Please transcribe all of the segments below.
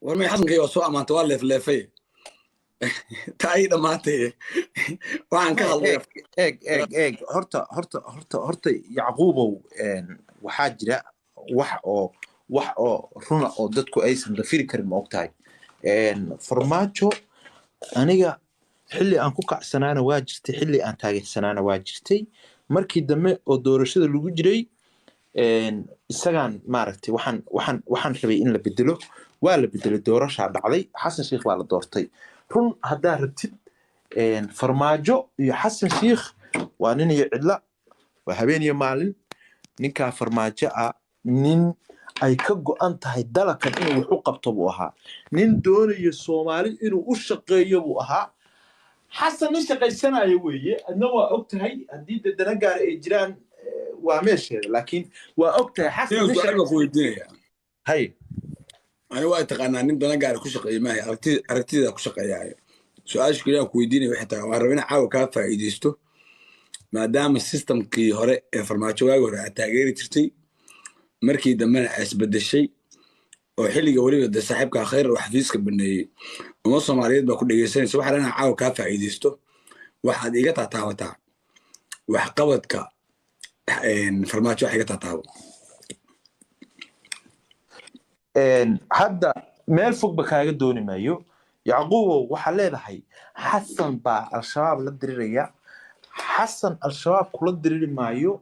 warmay xasankii oo soo amaanta waa leefleefay taay dhamaatay waxaan ka hadlay eeg horta Yacquubow waxaa jira wax oo runa oo dadku aysan dafiri karin ma ogtahay farmaajo aniga xilli aan ku kacsanaana waa jirtay xilli aan taageersanaana waa jirtay markii dambe oo doorashada lagu jiray isagaan maaragtay waxaan rabay in la bedelo waa la bedelay doorashaa dhacday xasan sheekh waa la doortay run haddaa rabtid farmaajo iyo xasan sheekh waa nin iyo cidla waa habeen iyo maalin ninkaa farmaajo ah nin ay ka go'an tahay dalakan inuu wax u qabto buu ahaa nin doonayo Soomaali inuu u shaqeeyo buu ahaa xasan nin shaqaysanayo weeye adna waa og tahay haddii dadana gaar ay jiraan waa meesheeda laakiin waa og tahay xasan nin shaqo ku weydiinaya hay أنا وقت قانا نين دنا قاعد كل شيء ما هي أرتدي كل شيء يعني سؤال كذا كويديني وحتى وعرفنا عاو كافة يديستو ما دام السيستم كي هراء فرماتشوا وراء تغيير ترتي مركي دمنا أسبد الشيء وحلي جوري بده صاحبك خير وحفيزك بني ونص مريض بكل جيسين سواء أنا عاو كافة يديستو واحد يقطع تعوتع وحقبتك فرماتشوا حاجة تعو hadda meel fog ba kaaga dooni maayo Yacquubow waxa leedahay xasan baa al-shabaab la diriraya xasan al-shabaab kula diriri maayo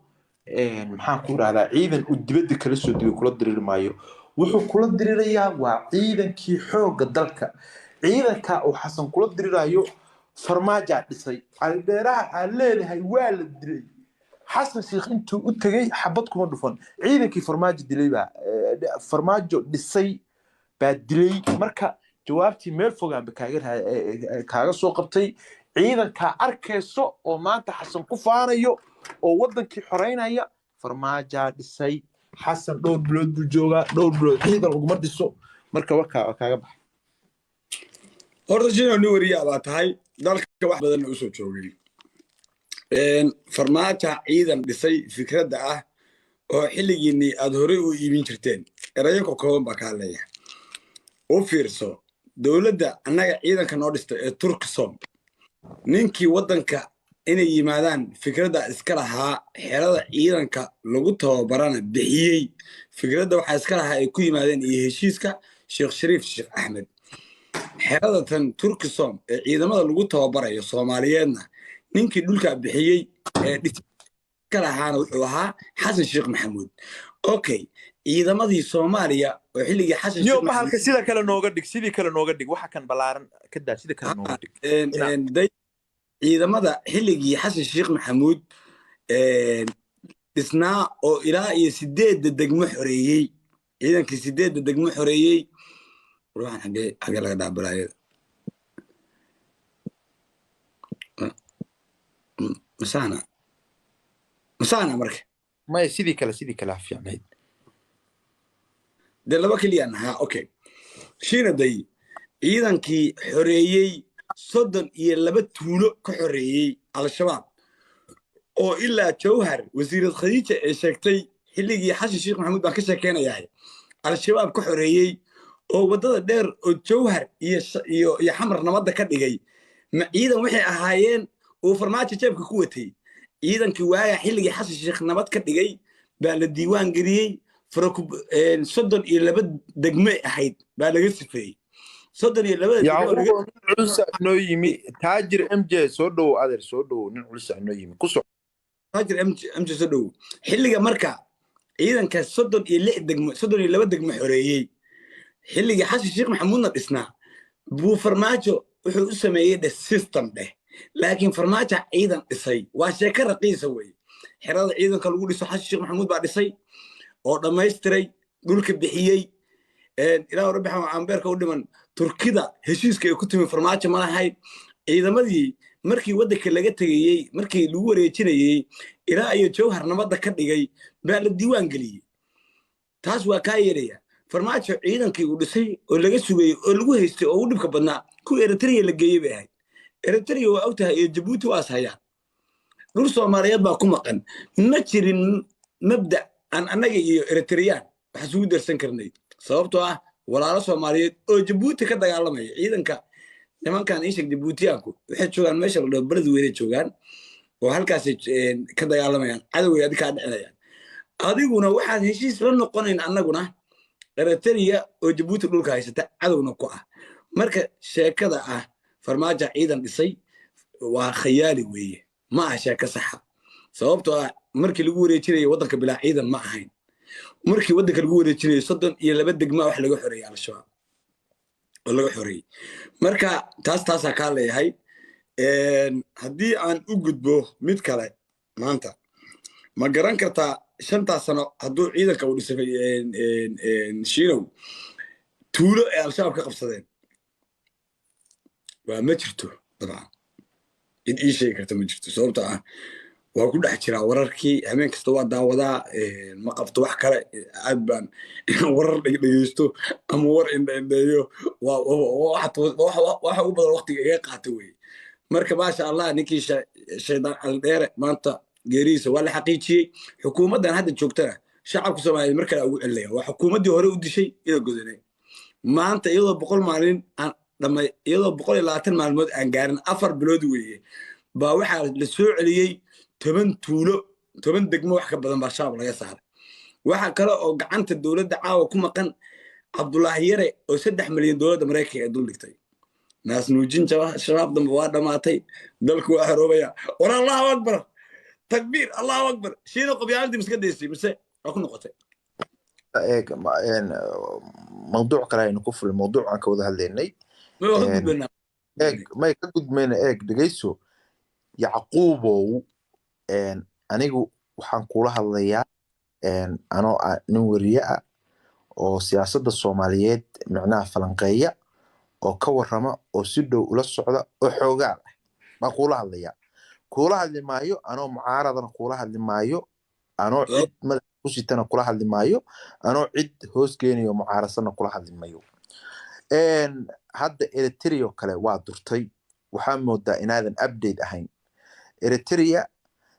maxaan ku raahdaa ciidan u dibadda kala soo digo kula diriri maayo wuxuu kula dirirayaa waa ciidankii xoogga dalka ciidanka uu xasan kula dirirayo farmaajo dhisay albeeraha aan leedahay waa la diray xasan sheekh intuu u tagay xabad kuma dhufan ciidankii farmaajo dilay baa farmaajo dhisay baa dilay marka jawaabtii meel fogaan ba kaaga soo qabtay ciidanka arkayso oo maanta xasan ku faanayo oo wadankii xoreynaya farmaajo dhisay xasan dhowr bilood buu joogaa dhowr bilood ciidan uguma dhiso marka waa kaaga baxay horta jino ni wariyaa baa tahay dalka wax badan u soo joogay farmaajo ciidan dhisay fikradda ah oo xilligiinii aad horey u iibin jirteen erayanka kooban baa kaa leeyahay u fiirso dowladda annaga ciidanka noo dhistay ee Turksom ninkii waddanka inay yimaadaan fikradda iska lahaa xerada ciidanka lagu tababarana bixiyey fikradda waxaa iska lahaa ay ku yimaadeen iyo heshiiska Sheekh Shariif Sheekh Axmed xerada tan Turksom ee ciidamada lagu tababarayo Soomaaliyeedna ninkii dhulka bixiyey ee kala ahaana wuxuu ahaa xasan sheekh maxamuud okay ciidamadii Soomaaliya oo xilligii xasan sheekh maxamuud halka sida kale nooga dhig waxa kan balaaran ka daa sida kale nooga dhig ciidamada xilligii xasan sheekh maxamuud isnaa oo ilaa iyo 8 degmo xoreeyay ciidankii 8 degmo xoreeyay ruuxan xagee laga dhaabalaayada مسانا مركه ما يسيدي كلا fiicnayd de laba kaliya naha okay shiina day ciidankii xoreeyay 32 tuulo ka xoreeyay al-shabaab oo ilaa Jawhar wasiirad Khadiija ay sheegtay xilligii xasan sheekh maxamuud baan ka sheekeynayaa al-shabaab ka xoreeyay oo wadada dheer oo Jawhar iyo xamar nabadda ka dhigay ma ciidan waxay ahaayeen oo farmaajo jeebka ku watay ciidankii waaga xilligii xasan sheekh nabad ka dhigay baa la diiwaan geliyay farku 32 degmo ahayd baa laga sifeeyay 32 degmo culus noo yimi taajir MJ soo dhow adeer soo dhow nin culus noo yimi ku soo taajir MJ soo dhow xilliga marka ciidanka 36 degmo 32 degmo xoreeyay xilligii xasan sheekh maxamuudna dhisnaa buu farmaajo wuxuu u sameeyay system laakiin farmaajo ciidan dhisay waa sheeko raqiisa weey xerada ciidanka lagu dhiso xasan sheekh maxamuud baa dhisay oo dhameystiray dhulka bixiyay ilaa rabbi ambeerka u dhiman Turkida heshiiska ay ku timi farmaajo ma lahayd ciidamadii markii waddanka laga tagayay markii lagu wareejinayay ilaa iyo Jawhar nabadda ka dhigay baa la diiwaan geliyay taas waa ka yeelaya farmaajo ciidankii uu dhisay oo laga sugay oo lagu haystay oo u dhibka badnaa ku Eritrea la geeyay bay ahayd Eritrea waa ogtahay iyo Djibouti waa sayaan dhul Soomaaliyeed baa ku maqan ma jirin mabda aan annaga iyo Eritrean wax isugu darsan karnay sababtoo ah walaalo soomaaliyeed oo jabuuti ka dagaalamaya ciidanka nimankan iisheeg jabuutiyaanku waxay joogaan meesha la dhaho beled weyne joogaan oo halkaasay ka dagaalamayaan cadoway adi kaa dhicinayaan adiguna waxaad heshiis la noqonayn annaguna eritrea oo jabuuti dhulka haysata cadowna ku ah marka sheekada ah farmaajo ciidan dhisay waa khayaali weeye ma aha sheeko saxa sababtoo ah markii lagu wareejinayo waddanka bilaa ciidan ma ahayn markii waddanka lagu wareejinayo 32 degma wax laga xoreeyay al-shabaab oo laga xoreeyay marka taasaa kaa leeyahay haddii aan u gudbo mid kale maanta ma garan kartaa 5 sano hadduu ciidanka u dhisay shiinow tuulo ay al-shabaab ka qabsadeen waa ma jirto dabcan cid ii sheegi karta ma jirto sababtoo ah waa ku dhex jiraa wararkii habeen kasta waa daawadaa ma qabto wax kale aad baan warar dhegeysto ama war indheeyo waxa ugu badan waqtiga iga qaata weye marka maasha allah ninkii shaydaan caldheere maanta geerihiisa waa la xaqiijiyey xukuumaddan hadda joogtana shacabka soomaaliyeed mar kale ugu celinaya waa xukuumaddii hore u dishay iyadoo godanay maanta iyadoo 100 maalin iyadoo 120 maalmood aan gaarin 4 bilood weeye baa waxaa la soo celiyey 10 tuulo 10 degmo wax ka badan baa shabaab laga saaray waxa kale oo gacanta dowladda caawa ku maqan cabdullaahi yare oo 3 milyan dowladda maraykanka ee dul dhigtay naas nuujin shabaab dambe waa dhamaatay dalku waa xoroobaya war allahu akbar takbiir allahu akbar shiina qobyaaladii miska daysay mise waa ku noqotay موضوع كلا نكفر الموضوع عن كوده هالليني ما يكاد من دقيسو يعقوبو أنيجو وحنقولها الليا أنا نوريا أو سياسة الصوماليات معناها فلنقية أو كورما أو سدو ولا السعودة أو حوجار ما قولها الليا قولها اللي مايو أنا معارض أنا قولها اللي مايو أنا عد ما وشيتنا قولها اللي مايو أنا عد هوسكيني ومعارضنا قولها اللي مايو هذا إريتريا كله وادرتي وحمود دا إن هذا أبديت أهين إريتريا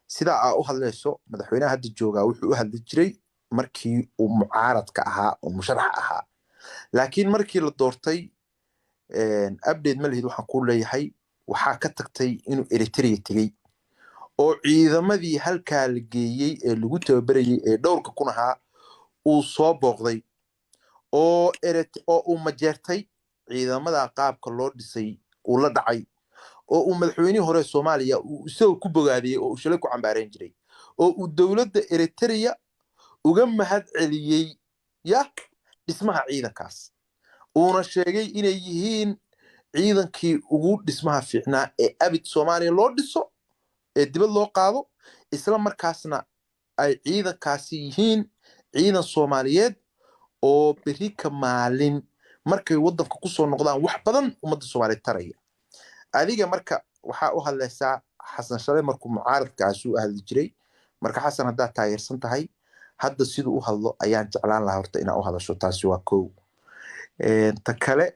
سيدا أهلسو مدحونا هاد الجوجا وحو هاد الجري مركي ومعارض كأها ومشرح أها لكن مركي للدورتي أبديت ملهي وحن نقول لي هي وحاكتكتي إنه إريتريا تجي أو إذا مذي هالكالجي اللي قلت بري دور كونها وصاب بغضي أو أو مجرتي إذا ماذا قاب كلور دسي ولا دعي أو مدحويني هراء الصومالية وسووا كوبغادي أو شلكوا عن بارين جري أو الدولة إريتريا وجمع هاد عليي يا اسمها عيدا كاس ونشجعي إن يهين عيدا كي وجود اسمها فينا أبد الصومالية لور دسو الدبل لو قاضو إسلام مركزنا أي عيدا كاسيين عيدا الصوماليات oo beri ka maalin markay wadanka ku soo noqdaan wax badan umada Soomaaliyeed taraya adiga marka waxa uu hadlaysaa Xasan Shale markuu mucaaradkaas u ahli jiray marka Xasan hadda taageersan tahay hadda sidoo uu hadlo ayaan jeclaan lahaa horta inaan u hadasho taasi waa koow ta kale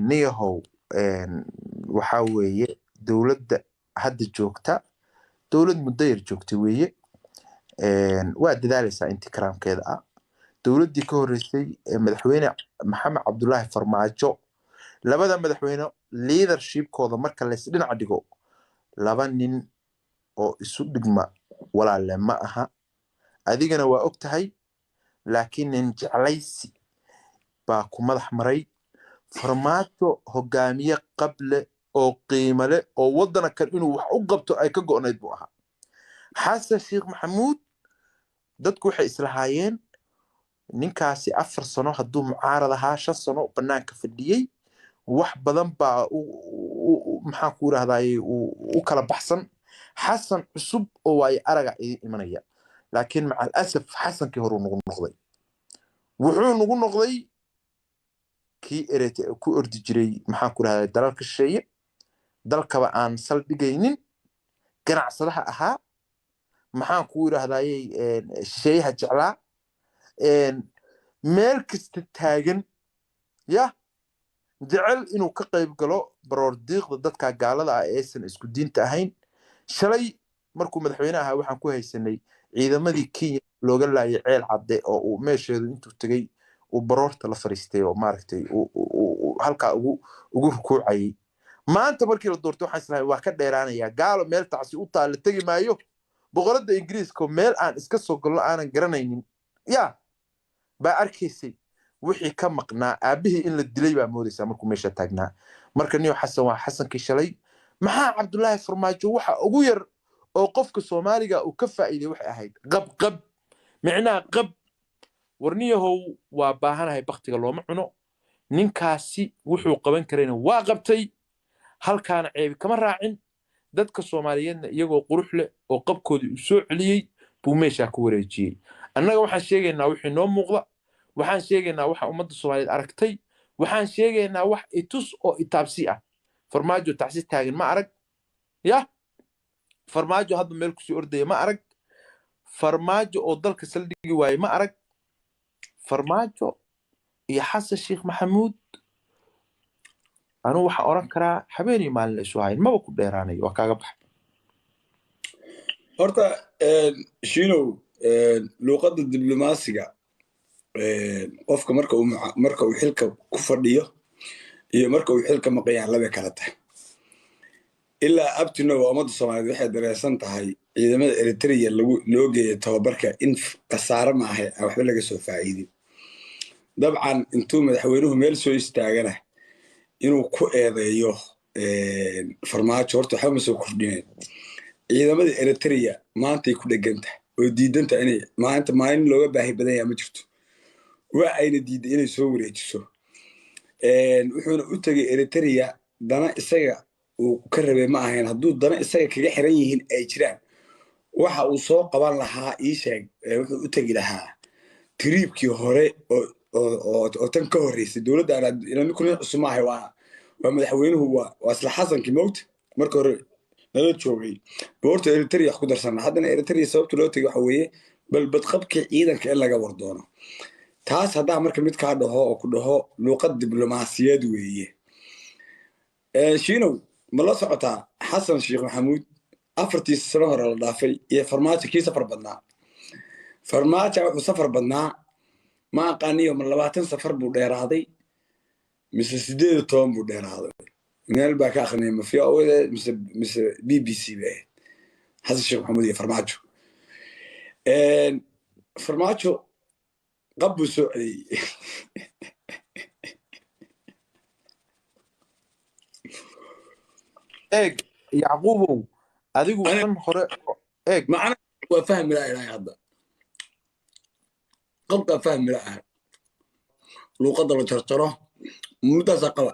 niyahow waxa weeye dawladda hadda joogta dawlad muddo yar joogtay weeye waa dadaalaysaa intikraamkeeda ah dawladdii ka horeysay madaxweyne maxamed cabdullaahi farmaajo labada madaxweyne leadership-kooda marka la isdhinac dhigo laba nin oo isu dhigma walaale ma aha adigana waa og tahay laakiin nin jeclaysi baa ku madax maray farmaajo hogaamiye qable oo qiimo leh oo wadana kan inuu wax u qabto ay ka go'nayd buu ahaa xasan sheekh maxamuud dadku waxay islahaayeen ninkaasi 4 sano hadduu mucaarad ahaa 5 sano banaanka fadhiyay wax badan baa maxaa ku raahday u kala baxsan xasan cusub oo way araga imanaya laakiin macal asaf xasankii hore ugu noqday wuxuu ugu noqday kii erete ku ordi jiray maxaa ku raahday dalalka shisheeye dalkaba aan saldhigaynin ganacsadaha ahaa maxaa ku raahday shisheeyaha jeclaa meel kasta taagan ya jecel inuu ka qayb galo baroordiiqda dadka gaalada ah aysan isku diinta ahayn shalay markuu madaxweynaha waxaan ku haysanay ciidamadii Kenya looga laayay ceel cadde oo uu meesheedu intuu tagay baroorta la fariistay oo maaragtay halkaa ugu rukuucayay maanta markii la doortay waxaan islahay waa ka dheeraanayaa gaalo meel tacsi u taalla tegi maayo boqoradda ingiriiska meel aan iska soo galno aanan garanaynin yaa baa arkaysay wixii ka maqnaa aabihii in la dilay baa moodaysaa markuu meesha taagnaa marka niyo xasan waa xasankii shalay maxaa cabdullaahi farmaajo waxa ugu yar oo qofka soomaaliga uu ka faa'iiday waxay ahayd qab micnaha qab warniyahow waa baahanahay baktiga looma cuno ninkaasi wuxuu qaban karayna waa qabtay halkaana ceebi kama raacin dadka soomaaliyeedna iyagoo qurux leh oo qabkoodii u soo celiyey buu meeshaa ku wareejiyey annaga waxaan sheegaynaa wixii noo muuqda waxaan sheegaynaa waxa ummadda soomaaliyeed aragtay waxaan sheegaynaa wax itus oo itaabsi ah farmaajo tacsi taagan ma arag ya farmaajo hadda meel kusii ordaya ma arag farmaajo oo dalka saldhigi waaye ma arag farmaajo iyo xasan sheekh maxamuud anuu waxaan oran karaa habeenii maalin la isu hayn maba ku dheeraanayo waa kaaga baxay horta shiinow luuqadda diblomaasiga qofka marka uu xilka ku fadhiyo iyo marka uu xilka maqayaan labay kala tahay ilaa abtino waa ummadda soomaaliyeed waxay dareensan tahay ciidamada eritrea loo geeya tababarka in khasaare maahay aan waxba laga soo faa'iidin dabcan intuu madaxweynuhu meel soo istaagana inuu ku eedeeyo farmaajo horta waxba ma soo kordhineen ciidamada eritrea maantay ku dhegan tahay oo diidan tahay inay maanta maalin looga baahi badan yahay ma jirto waa ayna diiday inay soo wareejiso wuxuuna u tegay eritrea dana isaga uu ka rabay ma ahayn hadduu dana isaga kaga xiran yihiin ay jiraan waxa uu soo qaban lahaa ii sheeg wuxuu u tegi lahaa tiriibkii hore oo tan ka horreysay dowladda ninkuna cusub maahay waa madaxweynuhu waa isla xasankii mowta marka hore nala joogay boorta eritrea wax ku darsana haddana eritrea sababta loo tegay waxa weeye bal badqabkii ciidanka in laga war doono taas haddaa marka mid kaa dhaho oo ku dhaho luuqad diblomaasiyad weeye shiinow ma la socotaa xasan sheekh maxamuud 4 sano hore la dhaafay iyo farmaajo kii safar badnaa farmaajo wuxuu safar badnaa ma aqaaniyo ma 20 safar buu dheeraaday mise 18 buu dheeraaday meel baa ka akhrinay ma fiyo mise BBC baa xasan sheekh maxamuud iyo farmaajo قبو سؤالي يعقوب adigu kan hore macna waa fahmi la ilaahay hadda qabka fahmi la luqadda la jarjaro mudaas qaba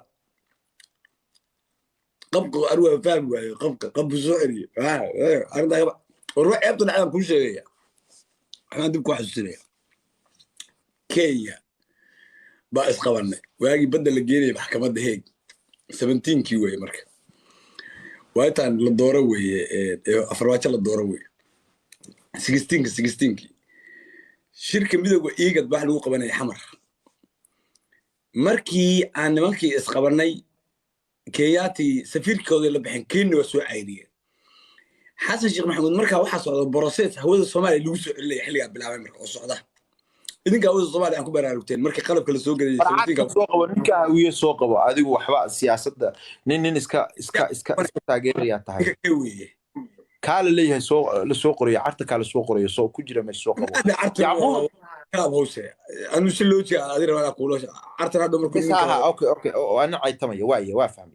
qabka arwa fahmi waayo qabbu su'ali arda ruux eebta dhacdan ku sheegaya waxaan dib ku xasuusinaya kenya baa isqabanay waagii badda la geeyay maxkamadda heeg 17kii way marka waataan la dooro weeye farmaajo la dooro weeye 16kii shirka midowga iigad baa lagu qabanay xamar markii aan nimankii isqabanay kenyaati safiirkooda la bixin kenya waa soo cayriyeen xasan sheekh maxamuud markaa waxaa socda process hawada soomaaliya lagu soo celinaya xilligaa bilaabay marka oo socda idinka hawada soomaaliya aan ku baraarugteen markii qalabka la soo geliyay soo qabo ninka hawiye soo qabo adigu waxba siyaasadda nin iska taageeraya tahay kaala leeyahay la soo qorayo carta kaala soo qorayo soo ku jira meesha soo qabo yacquub كلام هوسه أنا شو اللي وجه هذه رواية أقوله عرفت هذا مركز اوكي وانا عيتمي وايه وافهمي